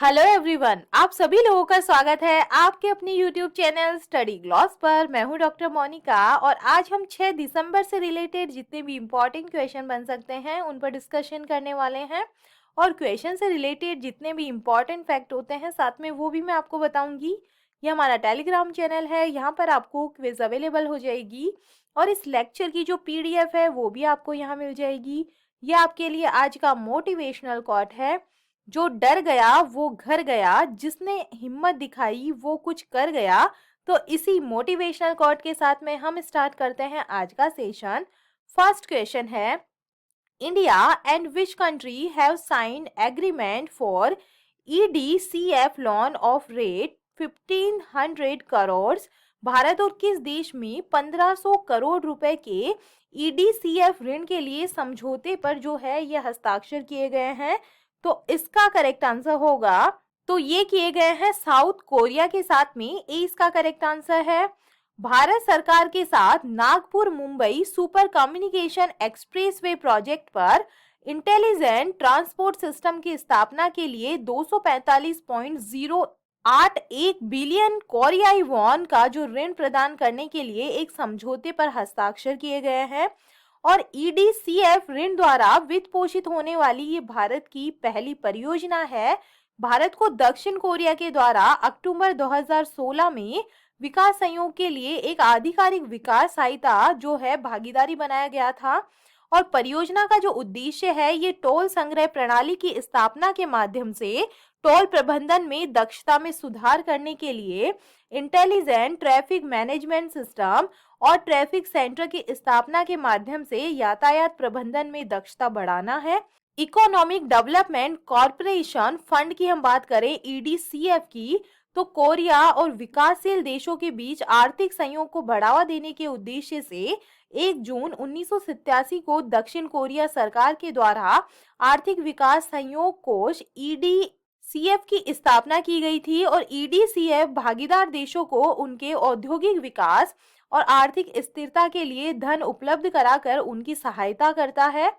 Hello everyone, आप सभी लोगों का स्वागत है आपके अपने यूट्यूब चैनल स्टडी ग्लॉस पर। मैं हूं डॉक्टर मोनिका और आज हम 6 दिसंबर से रिलेटेड जितने भी इम्पोर्टेंट क्वेश्चन बन सकते हैं उन पर डिस्कशन करने वाले हैं। और क्वेश्चन से रिलेटेड जितने भी इम्पोर्टेंट फैक्ट होते हैं साथ में वो भी मैं आपको बताऊंगी। ये हमारा टेलीग्राम चैनल है, यहाँ पर आपको क्विज अवेलेबल हो जाएगी और इस लेक्चर की जो PDF है वो भी आपको यहाँ मिल जाएगी। ये आपके लिए आज का मोटिवेशनल कोट है, जो डर गया वो घर गया, जिसने हिम्मत दिखाई वो कुछ कर गया। तो इसी मोटिवेशनल कोट के साथ में हम स्टार्ट करते हैं आज का सेशन। फर्स्ट क्वेश्चन है, India and which country have signed agreement for EDCF loan of rate 1500 crore. Bharat और किस देश में 1500 करोड़ रुपए के EDCF ऋण के लिए समझौते पर जो है ये हस्ताक्षर किए गए हैं। तो इसका करेक्ट आंसर होगा, तो ये किए गए हैं साउथ कोरिया के साथ में। ए इसका करेक्ट आंसर है। भारत सरकार के साथ Nagpur Mumbai super communication expressway project पर इंटेलिजेंट ट्रांसपोर्ट सिस्टम की स्थापना के लिए 245.081 बिलियन कोरियाई वॉन का जो ऋण प्रदान करने के लिए एक समझौते पर हस्ताक्षर किए गए हैं। और EDCF ऋण द्वारा वित्त पोषित होने वाली ये भारत की पहली परियोजना है। भारत को दक्षिण कोरिया के द्वारा अक्टूबर 2016 में विकास सहयोग के लिए एक आधिकारिक विकास सहायता जो है भागीदारी बनाया गया था। और परियोजना का जो उद्देश्य है ये टोल संग्रह प्रणाली की स्थापना के माध्यम से टोल प्रबंधन में दक्षता में सुधार करने के लिए इंटेलिजेंट ट्रैफिक मैनेजमेंट सिस्टम और ट्रैफिक सेंटर की स्थापना के माध्यम से यातायात प्रबंधन में दक्षता बढ़ाना है। इकोनॉमिक डेवलपमेंट कॉरपोरेशन फंड की हम बात करें EDCF की, तो कोरिया और विकासशील देशों के बीच आर्थिक सहयोग को बढ़ावा देने के उद्देश्य से 1 जून 1987 को दक्षिण कोरिया सरकार के द्वारा आर्थिक विकास सहयोग कोष EDCF की स्थापना की गई थी। और EDCF भागीदार देशों को उनके औद्योगिक विकास और आर्थिक स्थिरता के लिए धन उपलब्ध कराकर उनकी सहायता करता है।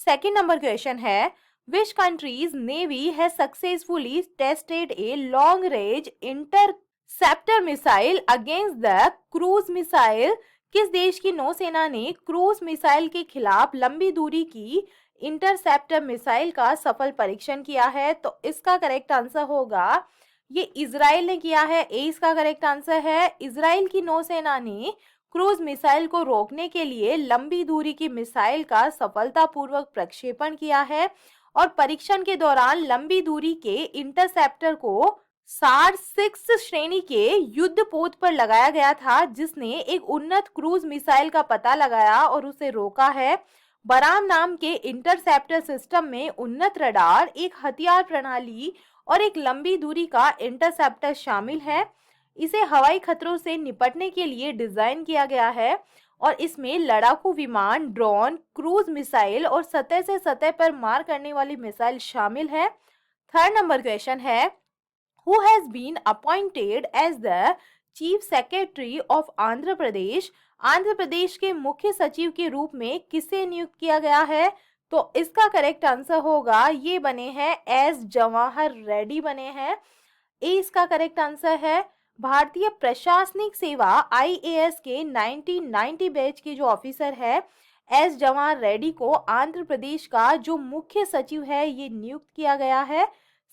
सेकंड नंबर क्वेश्चन है, which country's navy has successfully tested a long range interceptor missile against the cruise missile। किस देश की नौसेना ने क्रूज मिसाइल के खिलाफ लंबी दूरी की इंटरसेप्टर मिसाइल का सफल परीक्षण किया है? तो इसका करेक्ट आंसर होगा, ये इजराइल ने किया है। ए इसका करेक्ट आंसर है। इजराइल की नौसेना ने क्रूज मिसाइल को रोकने के लिए लंबी दूरी की मिसाइल का सफलतापूर्वक प्रक्षेपण किया है। और परीक्षण के दौरान लंबी दूरी के इंटरसेप्टर को SAR-6 श्रेणी के युद्ध पोत पर लगाया गया था, जिसने एक उन्नत क्रूज मिसाइल का पता लगाया और उसे रोका है। बराम नाम के इंटरसेप्टर सिस्टम में उन्नत रडार, एक हथियार प्रणाली और एक लंबी दूरी का इंटरसेप्टर शामिल है। इसे हवाई खतरों से निपटने के लिए डिजाइन किया गया है और इसमें लड़ाकू विमान, ड्रोन, क्रूज मिसाइल और सतह से सतह पर मार करने वाली मिसाइल शामिल है। थर्ड नंबर क्वेश्चन है, who has been appointed as the chief secretary of Andhra Pradesh. Andhra Pradesh के मुख्य सचिव के रूप में किसे नियुक्त किया गया है? तो इसका करेक्ट आंसर होगा, ये बने हैं एस जवाहर रेड्डी बने हैं। ए इसका करेक्ट आंसर है। भारतीय प्रशासनिक सेवा IAS के 1990 बैच के जो ऑफिसर है एस जवाहर रेड्डी को आंध्र प्रदेश का जो मुख्य सचिव है ये नियुक्त किया गया है।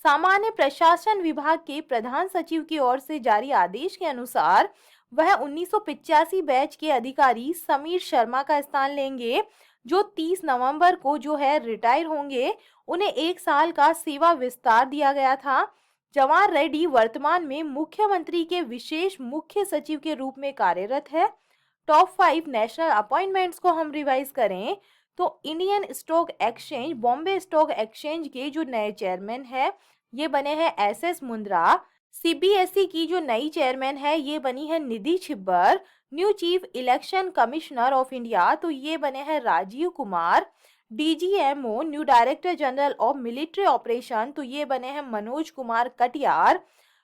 सामान्य प्रशासन विभाग के प्रधान सचिव की ओर से जारी आदेश के अनुसार वह 1985 बैच के अधिकारी समीर शर्मा का स्थान लेंगे, जो 30 नवंबर को जो है रिटायर होंगे। उन्हें 1 साल का सेवा विस्तार दिया गया था। जवाहर रेड्डी वर्तमान में मुख्यमंत्री के विशेष मुख्य सचिव के रूप में कार्यरत है। टॉप 5 नेशनल अपॉइंटमेंट्स को हम रिवाइज करें तो Indian stock exchange, Bombay stock exchange के जो नए चेयरमैन है ये बने हैं SS मुंद्रा। CBSE की जो नई चेयरमैन है ये बनी है Nidhi Chhibber. New chief election commissioner of India, तो ये बने हैं Rajiv Kumar. DGMO, new director general of military operation, तो ये बने हैं मनोज कुमार कटियार।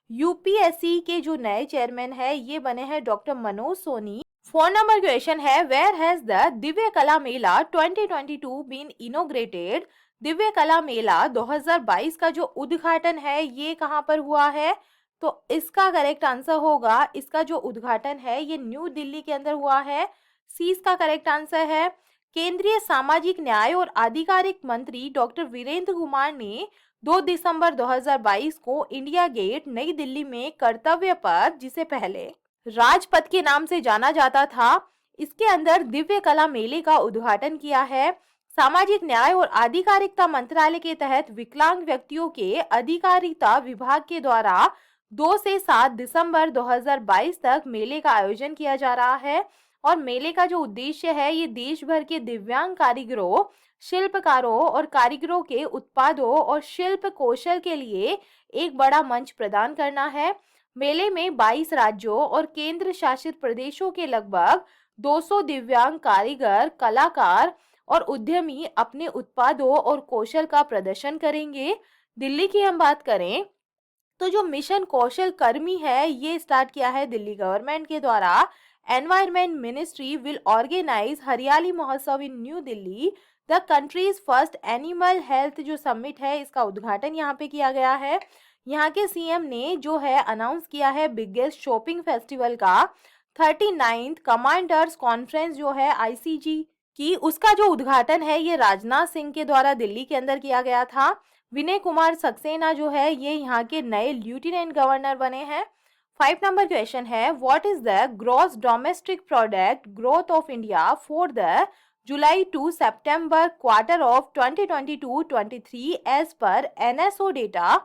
UPSC के जो नए चेयरमैन है ये बने हैं doctor Manoj Soni. 4 number question है, where has the Divya Kala Mela 2022 been inaugurated. Divya Kala मेला 2022 का जो उद्घाटन है ये कहाँ पर हुआ है? तो इसका करेक्ट आंसर होगा, इसका जो उद्घाटन है ये न्यू दिल्ली के अंदर हुआ है। सी इसका करेक्ट आंसर है। केंद्रीय सामाजिक न्याय और आधिकारिक मंत्री डॉक्टर वीरेंद्र कुमार ने 2 दिसंबर 2022 को इंडिया गेट नई दिल्ली में कर्तव्य पथ, जिसे पहले राजपथ के नाम से जाना जाता था, इसके अंदर दिव्य कला मेले का उद्घाटन किया है। सामाजिक न्याय और आधिकारिकता मंत्रालय के तहत विकलांग व्यक्तियों के अधिकारिता विभाग के द्वारा 2 से 7 दिसंबर 2022 तक मेले का आयोजन किया जा रहा है। और मेले का जो उद्देश्य है ये देश भर के दिव्यांग कारीगरों, शिल्पकारों और कारीगरों के उत्पादों और शिल्प कौशल के लिए एक बड़ा मंच प्रदान करना है। मेले में 22 राज्यों और केंद्र शासित प्रदेशों के लगभग 200 दिव्यांग कारीगर, कलाकार और उद्यमी अपने उत्पादों और कौशल का प्रदर्शन करेंगे। दिल्ली की हम बात करें तो जो मिशन कौशल कर्मी है ये स्टार्ट किया है दिल्ली गवर्नमेंट के द्वारा। Environment ministry will organize Hariyali Mahotsav in New Delhi. The countries first animal health जो समिट है इसका उद्घाटन यहाँ पे किया गया है। यहाँ के सीएम ने जो है अनाउंस किया है बिगेस्ट शॉपिंग फेस्टिवल का 39th कमांडर्स कॉन्फ्रेंस जो है आईसीजी की, उसका जो उद्घाटन है ये राजनाथ सिंह के द्वारा दिल्ली के अंदर किया गया था। विनय कुमार सक्सेना जो है ये यहाँ के नए लेफ्टिनेंट गवर्नर बने हैं। 5 नंबर क्वेश्चन है, what is the gross domestic product growth of India for the July to September quarter of 2022-23 as per NSO data.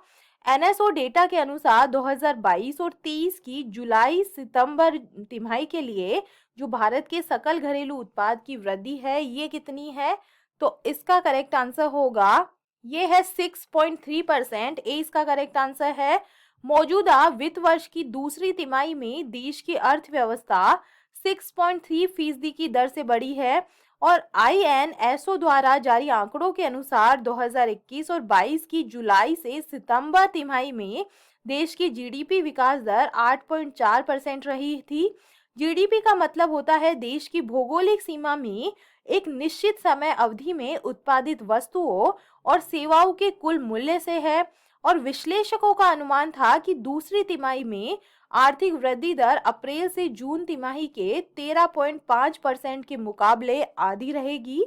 NSO data के अनुसार 2022 और 23 की जुलाई सितंबर तिमाही के लिए जो भारत के सकल घरेलू उत्पाद की वृद्धि है ये कितनी है? तो इसका करेक्ट आंसर होगा ये है 6.3%। ए इसका करेक्ट आंसर है। मौजूदा वित्त वर्ष की दूसरी तिमाही में देश की अर्थव्यवस्था 6.3% की दर से बढ़ी है। और आईएनएसओ द्वारा जारी आंकड़ों के अनुसार 2021 और 22 की जुलाई से सितंबर तिमाही में देश की जीडीपी विकास दर 8.4% रही थी। जीडीपी का मतलब होता है देश की भौगोलिक सीमा में एक निश्चित समय अवधि में उत्पादित वस्तुओं और सेवाओं के कुल मूल्य से है। और विश्लेषकों का अनुमान था कि दूसरी तिमाही में आर्थिक वृद्धि दर अप्रैल से जून तिमाही के 13.5% के मुकाबले आधी रहेगी।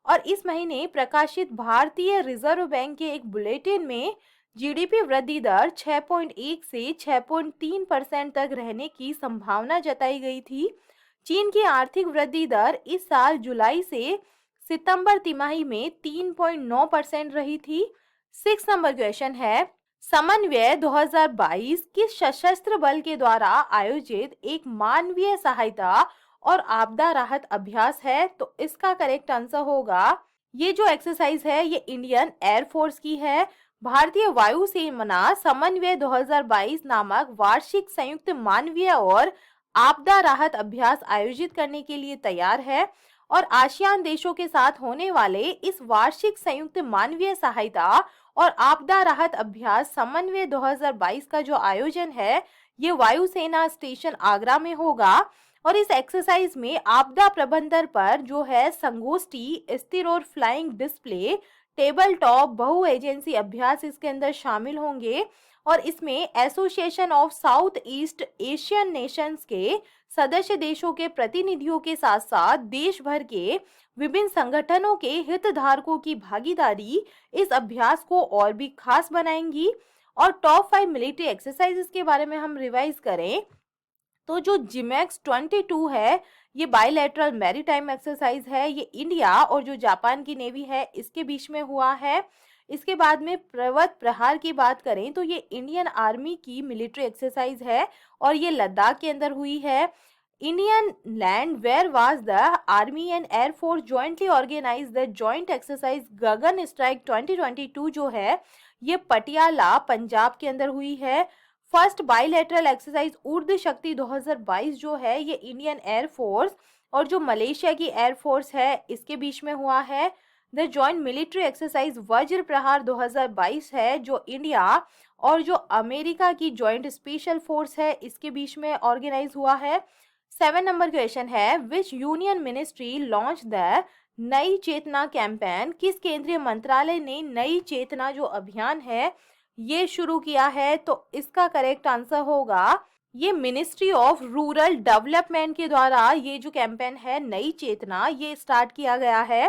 और इस महीने प्रकाशित भारतीय रिजर्व बैंक के एक बुलेटिन में जीडीपी वृद्धि दर 6.1 से 6.3% तक रहने की संभावना जताई गई थी। चीन की आर्थिक वृद्धि दर इस साल जुलाई से सितंबर तिमाही में 3.9% रही थी। 6 नंबर क्वेश्चन है, समन्वय 2022 किस सशस्त्र बल के द्वारा आयोजित एक मानवीय सहायता और आपदा राहत अभ्यास है? तो इसका करेक्ट आंसर होगा ये जो एक्सरसाइज है ये इंडियन एयरफोर्स की है। भारतीय वायुसेना समन्वय 2022 नामक वार्षिक संयुक्त मानवीय और आपदा राहत अभ्यास आयोजित करने के लिए तैयार है। और आसियान देशों के साथ होने वाले इस वार्षिक संयुक्त मानवीय सहायता और आपदा राहत अभ्यास समन्वय 2022 का जो आयोजन है ये वायुसेना स्टेशन आगरा में होगा। और इस एक्सरसाइज में आपदा प्रबंधन पर जो है संगोष्ठी, स्थिर और फ्लाइंग डिस्प्ले, टेबल टॉप, बहु एजेंसी अभ्यास इसके अंदर शामिल होंगे। और इसमें association of south east Asian Nations के सदस्य देशों के प्रतिनिधियों के साथ साथ देश भर के विभिन्न संगठनों के हितधारकों की भागीदारी इस अभ्यास को और भी खास बनाएंगी। और टॉप 5 मिलिट्री एक्सरसाइजेस के बारे में हम रिवाइज करें तो जो जिमेक्स 22 है ये बायलैटरल मैरीटाइम एक्सरसाइज है। ये इंडिया और जो जापान की नेवी है इसके बीच में हुआ है। इसके बाद में पर्वत प्रहार की बात करें तो ये इंडियन आर्मी की मिलिट्री एक्सरसाइज है और ये लद्दाख के अंदर हुई है। Indian land where was the army and air force jointly organise the joint exercise Gagan strike 2022 जो है ये पटियाला पंजाब के अंदर हुई है। फर्स्ट बायलैटरल एक्सरसाइज ऊर्ध्व शक्ति 2022 जो है ये इंडियन एयर फोर्स और जो मलेशिया की एयर फोर्स है इसके बीच में हुआ है। द जॉइंट मिलिट्री एक्सरसाइज वज्र प्रहार 2022 है जो इंडिया और जो अमेरिका की जॉइंट स्पेशल फोर्स है इसके बीच में ऑर्गेनाइज हुआ है। 7 नंबर क्वेश्चन है, विच यूनियन मिनिस्ट्री लॉन्च द नई चेतना कैंपेन, किस केंद्रीय मंत्रालय ने नई चेतना जो अभियान है ये शुरू किया है? तो इसका करेक्ट आंसर होगा ये मिनिस्ट्री ऑफ रूरल डेवलपमेंट के द्वारा ये जो कैंपेन है नई चेतना ये स्टार्ट किया गया है।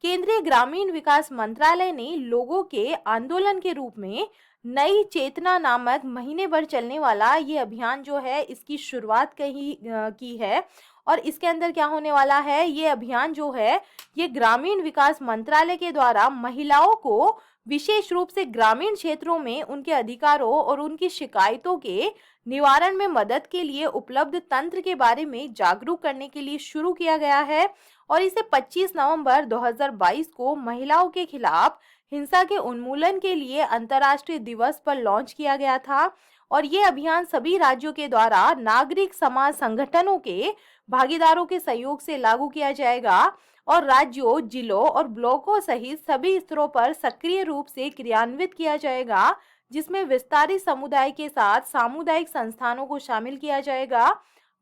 केंद्रीय ग्रामीण विकास मंत्रालय ने लोगों के आंदोलन के रूप में नई चेतना नामक महीने भर चलने वाला ये अभियान जो है इसकी शुरुआत की है। और इसके अंदर क्या होने वाला है, ये अभियान जो है ये ग्रामीण विकास मंत्रालय के द्वारा महिलाओं को विशेष रूप से ग्रामीण क्षेत्रों में उनके अधिकारों और उनकी शिकायतों के निवारण में मदद के लिए उपलब्ध तंत्र के बारे में जागरूक करने के लिए शुरू किया गया है। और इसे 25 नवंबर 2022 को महिलाओं के खिलाफ हिंसा के उन्मूलन के लिए अंतर्राष्ट्रीय दिवस पर लॉन्च किया गया था। और ये अभियान सभी राज्यों के द्वारा नागरिक समाज संगठनों के भागीदारों के सहयोग से लागू किया जाएगा और राज्यों, जिलों और ब्लॉकों सहित सभी स्तरों पर सक्रिय रूप से क्रियान्वित किया जाएगा, जिसमें विस्तारित समुदाय के साथ सामुदायिक संस्थानों को शामिल किया जाएगा।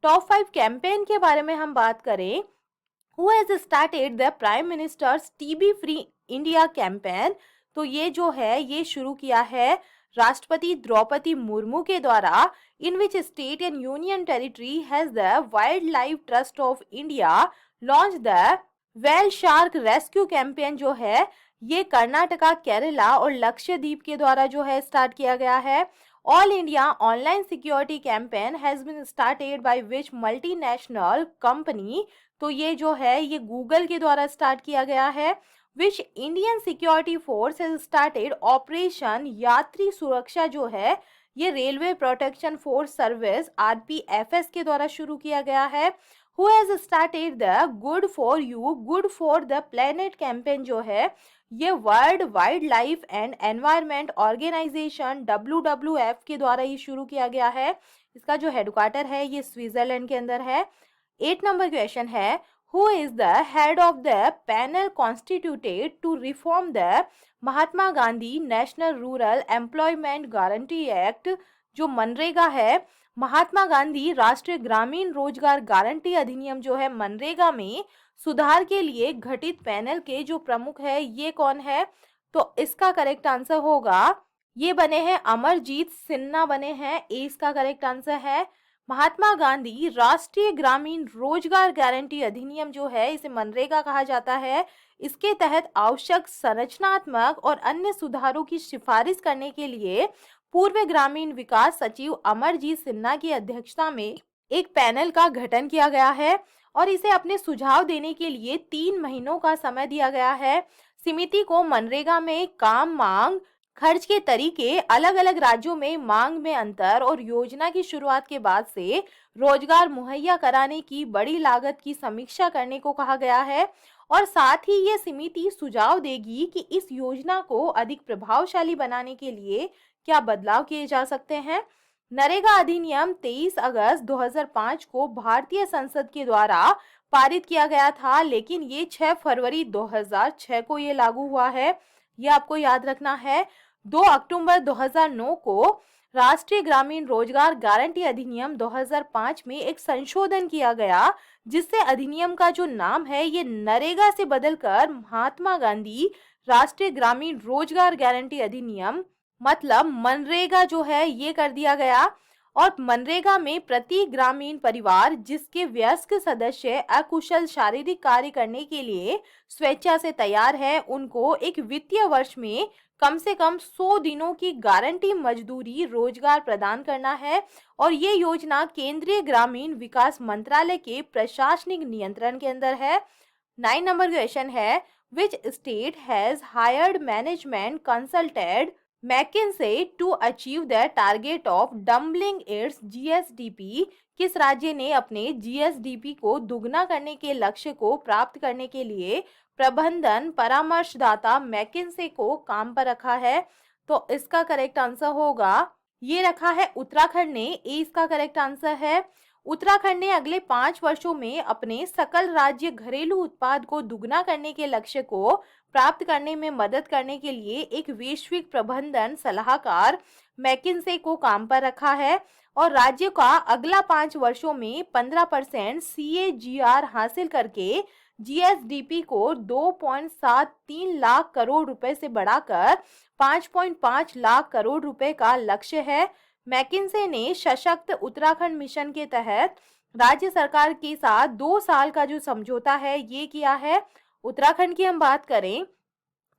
टॉप 5 कैंपेन के बारे में हम बात करें, who has started the prime ministers TB free India campaign, तो ये जो है ये शुरू किया है राष्ट्रपति द्रौपदी मुर्मू के द्वारा। In which state and union territory has the wildlife trust of India launch the whale shark rescue campaign जो है ये कर्नाटका, केरला और लक्षद्वीप के द्वारा जो है स्टार्ट किया गया है। All India online security campaign has been started by which multinational company, तो ये जो है ये गूगल के द्वारा स्टार्ट किया गया है। Which Indian security force has started operation Yatri Suraksha जो है ये railway protection force service RPFs के द्वारा शुरू किया गया है। Who has started the good for you good for the planet campaign जो है ये world wild life and environment organisation WWF के द्वारा ये शुरू किया गया है। इसका जो हेडक्वार्टर है ये स्विट्जरलैंड के अंदर है। 8 नंबर क्वेश्चन है, who is the head of the panel constituted to reform the Mahatma Gandhi national rural employment guarantee act, जो मनरेगा है महात्मा गांधी राष्ट्रीय ग्रामीण रोजगार गारंटी अधिनियम जो है मनरेगा में सुधार के लिए गठित पैनल के जो प्रमुख है ये कौन है? तो इसका करेक्ट आंसर होगा ये बने हैं अमरजीत सिन्हा बने हैं। ए इसका करेक्ट आंसर है। महात्मा गांधी राष्ट्रीय ग्रामीण रोजगार गारंटी अधिनियम जो है इसे मनरेगा कहा जाता है। इसके तहत आवश्यक संरचनात्मक और अन्य सुधारों की सिफारिश करने के लिए पूर्व ग्रामीण विकास सचिव अमरजीत सिन्हा की अध्यक्षता में एक पैनल का गठन किया गया है और इसे अपने सुझाव देने के लिए 3 महीनों का समय दिया गया है। समिति को मनरेगा में काम, मांग, खर्च के तरीके, अलग अलग राज्यों में मांग में अंतर और योजना की शुरुआत के बाद से रोजगार मुहैया कराने की बड़ी लागत की समीक्षा करने को कहा गया है। और साथ ही ये समिति सुझाव देगी कि इस योजना को अधिक प्रभावशाली बनाने के लिए क्या बदलाव किए जा सकते हैं। नरेगा अधिनियम 23 अगस्त 2005 को भारतीय संसद के द्वारा पारित किया गया था, लेकिन ये 6 फरवरी 2006 को ये लागू हुआ है। ये आपको याद रखना है। 2 अक्टूबर 2009 को राष्ट्रीय ग्रामीण रोजगार गारंटी अधिनियम 2005 में एक संशोधन किया गया, जिससे अधिनियम का जो नाम है ये नरेगा से बदलकर महात्मा गांधी राष्ट्रीय ग्रामीण रोजगार गारंटी अधिनियम मतलब मनरेगा जो है ये कर दिया गया। और मनरेगा में प्रति ग्रामीण परिवार जिसके वयस्क सदस्य अकुशल शारीरिक कार्य करने के लिए स्वेच्छा से तैयार है उनको एक वित्तीय वर्ष में कम से कम 100 दिनों की गारंटी मजदूरी रोजगार प्रदान करना है। और ये योजना केंद्रीय ग्रामीण विकास मंत्रालय के प्रशासनिक नियंत्रण के अंदर है। 9 नंबर क्वेश्चन है, which state has hired management consultant McKinsey to achieve the target of doubling its GSDP, किस राज्य ने अपने GSDP को दुगना करने के लक्ष्य को प्राप्त करने के लिए प्रबंधन परामर्शदाता मैकिन्से को काम पर रखा है? तो इसका करेक्ट आंसर होगा ये रखा है उत्तराखंड ने। ए इसका करेक्ट आंसर है। उत्तराखंड ने अगले 5 वर्षों में अपने सकल राज्य घरेलू उत्पाद को दुगना करने के लक्ष्य को प्राप्त करने में मदद करने के लिए एक वैश्विक प्रबंधन सलाहकार मैकिन्से को काम पर रखा है। और राज्य का अगला 5 वर्षों में 15% CAGR हासिल करके जीएसडीपी को 2.73 लाख करोड़ रुपए से बढ़ाकर 5.5 लाख करोड़ रुपए का लक्ष्य है। मैकिन्से ने सशक्त उत्तराखंड मिशन के तहत राज्य सरकार के साथ 2 साल का जो समझौता है ये किया है। उत्तराखंड की हम बात करें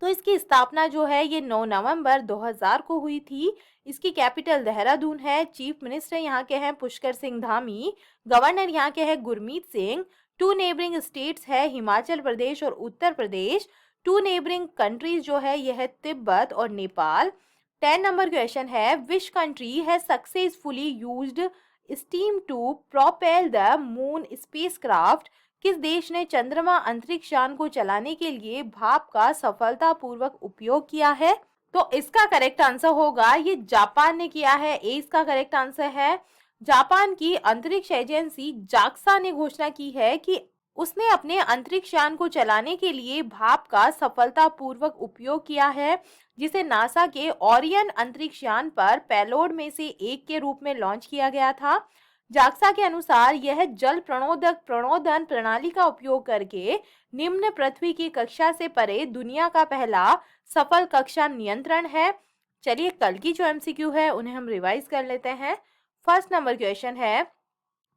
तो इसकी स्थापना जो है ये 9 नवंबर 2000 को हुई थी। इसकी कैपिटल देहरादून है। चीफ मिनिस्टर यहाँ के हैं पुष्कर सिंह धामी। गवर्नर यहाँ के हैं गुरमीत सिंह। 2 नेबरिंग स्टेट्स है हिमाचल प्रदेश और उत्तर प्रदेश। 2 नेबरिंग कंट्रीज जो है यह है तिब्बत और नेपाल। 10 नंबर क्वेश्चन है, which country has successfully used steam to propel the moon spacecraft. किस देश ने चंद्रमा अंतरिक्ष यान को चलाने के लिए भाप का सफलतापूर्वक उपयोग किया है? तो इसका करेक्ट आंसर होगा ये जापान ने किया है। ए इसका करेक्ट आंसर है। जापान की अंतरिक्ष एजेंसी जाक्सा ने घोषणा की है कि उसने अपने अंतरिक्ष यान को चलाने के लिए भाप का सफलतापूर्वक उपयोग किया है, जिसे नासा के ओरियन अंतरिक्ष यान पर पेलोड में से एक के रूप में लॉन्च किया गया था। जाक्सा के अनुसार यह जल प्रणोदन प्रणाली का उपयोग करके निम्न पृथ्वी की कक्षा से परे दुनिया का पहला सफल कक्षा नियंत्रण है। चलिए कल की जो एमसीक्यू है उन्हें हम रिवाइज कर लेते हैं। फर्स्ट नंबर क्वेश्चन है,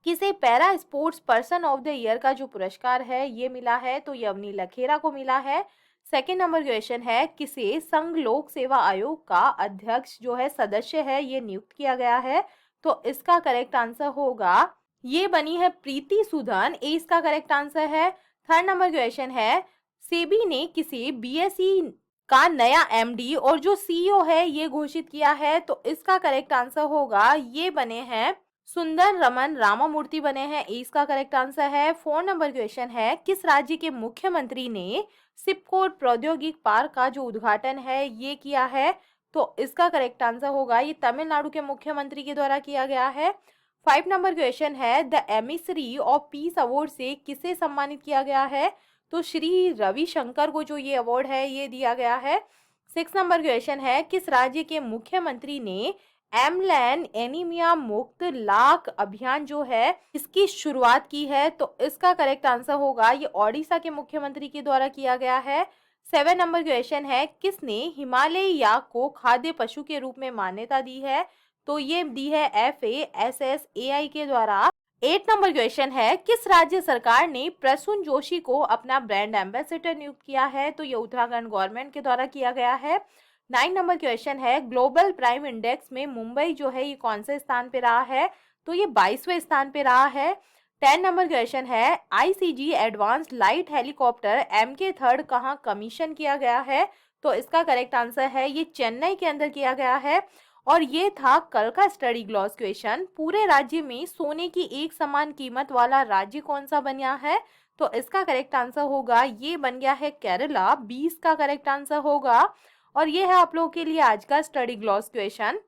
किसे para sports person of the year का जो पुरस्कार है ये मिला है? तो यवनी लखेरा को मिला है। सेकेंड नंबर क्वेश्चन है, किसे संघ लोक सेवा आयोग का अध्यक्ष जो है सदस्य है ये नियुक्त किया गया है? तो इसका करेक्ट आंसर होगा ये बनी है प्रीति सुदन। ए इसका करेक्ट आंसर है। थर्ड नंबर क्वेश्चन है, सेबी ने किसे बीएसई का नया एमडी और जो सीईओ है ये घोषित किया है? तो इसका करेक्ट आंसर होगा ये बने हैं सुंदर रमन रामामूर्ति बने हैं। ए इसका करेक्ट आंसर है। 4 नंबर क्वेश्चन है, किस राज्य के मुख्यमंत्री ने सिपकोट प्रौद्योगिक पार्क का जो उद्घाटन है ये किया है? तो इसका करेक्ट आंसर होगा ये तमिलनाडु के मुख्यमंत्री के द्वारा किया गया है। 5 नंबर क्वेश्चन है, the emissary of peace award से किसे सम्मानित किया गया है? तो श्री रविशंकर को जो ये अवार्ड है ये दिया गया है। 6 नंबर क्वेश्चन है, किस राज्य के मुख्यमंत्री ने एमलैन एनीमिया मुक्त लाख अभियान जो है इसकी शुरुआत की है? तो इसका करेक्ट आंसर होगा ये ओडिशा के मुख्यमंत्री के द्वारा किया गया है। 7 नंबर क्वेश्चन है, किसने हिमालय याक को खाद्य पशु के रूप में मान्यता दी है? तो ये दी है FASSAI के द्वारा। 8 नंबर क्वेश्चन है, किस राज्य सरकार ने प्रसून जोशी को अपना ब्रांड एम्बेसडर नियुक्त किया है? तो ये उत्तराखंड गवर्नमेंट के द्वारा किया गया है। 9 नंबर क्वेश्चन है, ग्लोबल प्राइम इंडेक्स में मुंबई जो है ये कौन से स्थान पे रहा है? तो ये 22वें स्थान पे रहा है। 10 नंबर क्वेश्चन है, ICG advanced light helicopter MK3 कहाँ कमीशन किया गया है? तो इसका करेक्ट आंसर है ये चेन्नई के अंदर किया गया है। और ये था कल का स्टडी ग्लॉस क्वेश्चन। पूरे राज्य में सोने की एक समान कीमत वाला राज्य कौन सा बना है? तो इसका करेक्ट आंसर होगा ये बन गया है केरला। 20 का करेक्ट आंसर होगा। और ये है आप लोगों के लिए आज का स्टडी ग्लॉस क्वेश्चन।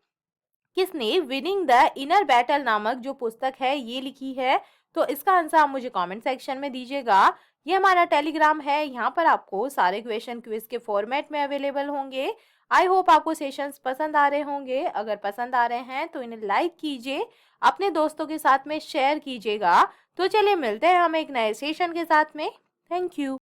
किसने विनिंग द इनर बैटल नामक जो पुस्तक है ये लिखी है? तो इसका आंसर आप मुझे कमेंट सेक्शन में दीजिएगा। ये हमारा टेलीग्राम है, यहाँ पर आपको सारे क्वेश्चन क्विज के फॉर्मेट में अवेलेबल होंगे। आई होप आपको सेशंस पसंद आ रहे होंगे। अगर पसंद आ रहे हैं तो इन्हें लाइक कीजिए, अपने दोस्तों के साथ में शेयर कीजिएगा। तो चलिए मिलते हैं हम एक नए सेशन के साथ में। Thank you.